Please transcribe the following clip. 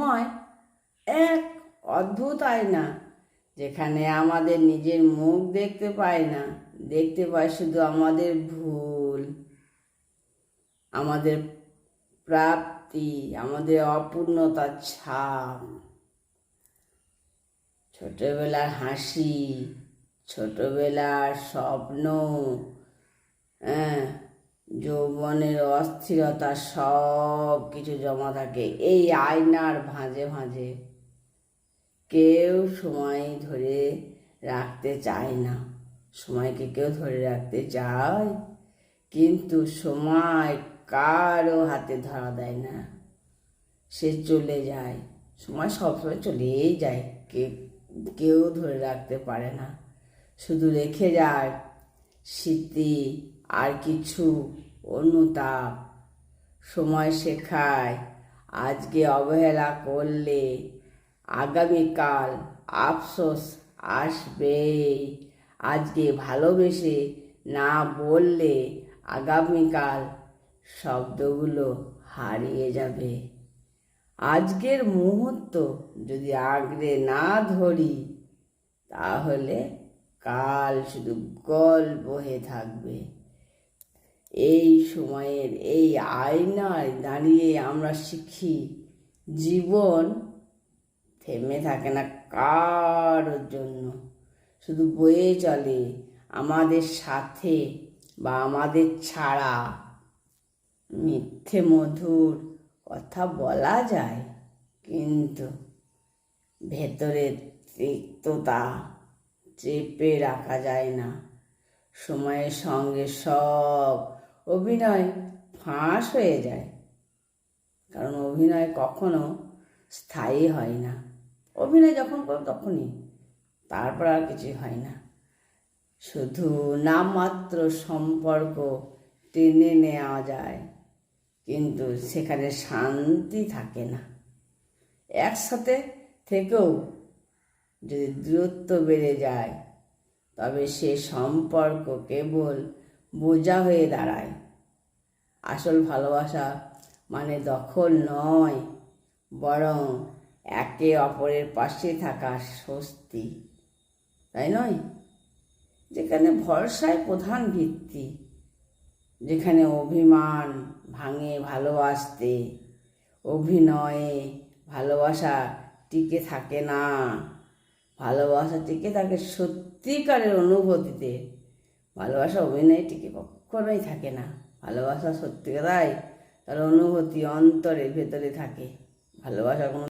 সময় এক অদ্ভুত আয়না, যেখানে আমাদের নিজের মুখ দেখতে পাই না, দেখতে পাই শুধু আমাদের ভুল, আমাদের প্রাপ্তি, আমাদের অপূর্ণতার ছাপ। ছোটবেলার হাসি, ছোটবেলার স্বপ্ন, যৌবনের অস্থিরতা, সব কিছু জমা থাকে এই আয়নার ভাঁজে ভাঁজে। কেউ সময় ধরে রাখতে চায় না, সময়কে কেউ ধরে রাখতে চায়, কিন্তু সময় কারো হাতে ধরা দেয় না, সে চলে যায়। সময় সবসময় চলেই যায়, কেউ ধরে রাখতে পারে না, শুধু রেখে যায় স্মৃতি আর কিছু অনুতাপ। সময় শেখায় আজকে অবহেলা করলে আগামীকাল আফসোস আসবেই, আজকে ভালোবেসে না বললে আগামীকাল শব্দগুলো হারিয়ে যাবে। আজকের মুহূর্ত যদি আঁকড়ে না ধরি, তাহলে কাল শুধু গল্প হয়ে থাকবে। এই সময়ের এই আয়নায় দাঁড়িয়ে আমরা শিখি জীবন থেমে থাকে না কারোর জন্য, শুধু বয়ে চলে আমাদের সাথে বা আমাদের ছাড়া। মিথ্যে মধুর কথা বলা যায়, কিন্তু ভেতরের তিক্ততা চেপে রাখা যায় না। সময়ের সঙ্গে সব অভিনয় ফাঁস হয়ে যায়, কারণ অভিনয় কখনো স্থায়ী হয় না। অভিনয় যখন করো তখনই, তারপর আর কিছু হয় না। শুধু নামমাত্র সম্পর্ক টেনে নেওয়া যায়, কিন্তু সেখানে শান্তি থাকে না। একসাথে থেকেও যদি দূরত্ব বেড়ে যায়, তবে সে সম্পর্ক কেবল বোঝা হয়ে দাঁড়ায়। আসল ভালোবাসা মানে দখল নয়, বরং একে অপরের পাশে থাকা স্বস্তি, তাই নয়? যেখানে ভরসায় প্রধান ভিত্তি, যেখানে অভিমান ভাঙে ভালোবাসতে, অভিনয়ে ভালোবাসা টিকে থাকে না। ভালোবাসা টিকে থাকে সত্যিকারের অনুভূতিতে। ভালোবাসা অভিনয়ে টিকে কখনোই থাকে না। ভালোবাসা সত্যিকারাই তার অনুভূতি অন্তরে ভেতরে থাকে। ভালোবাসা কোনো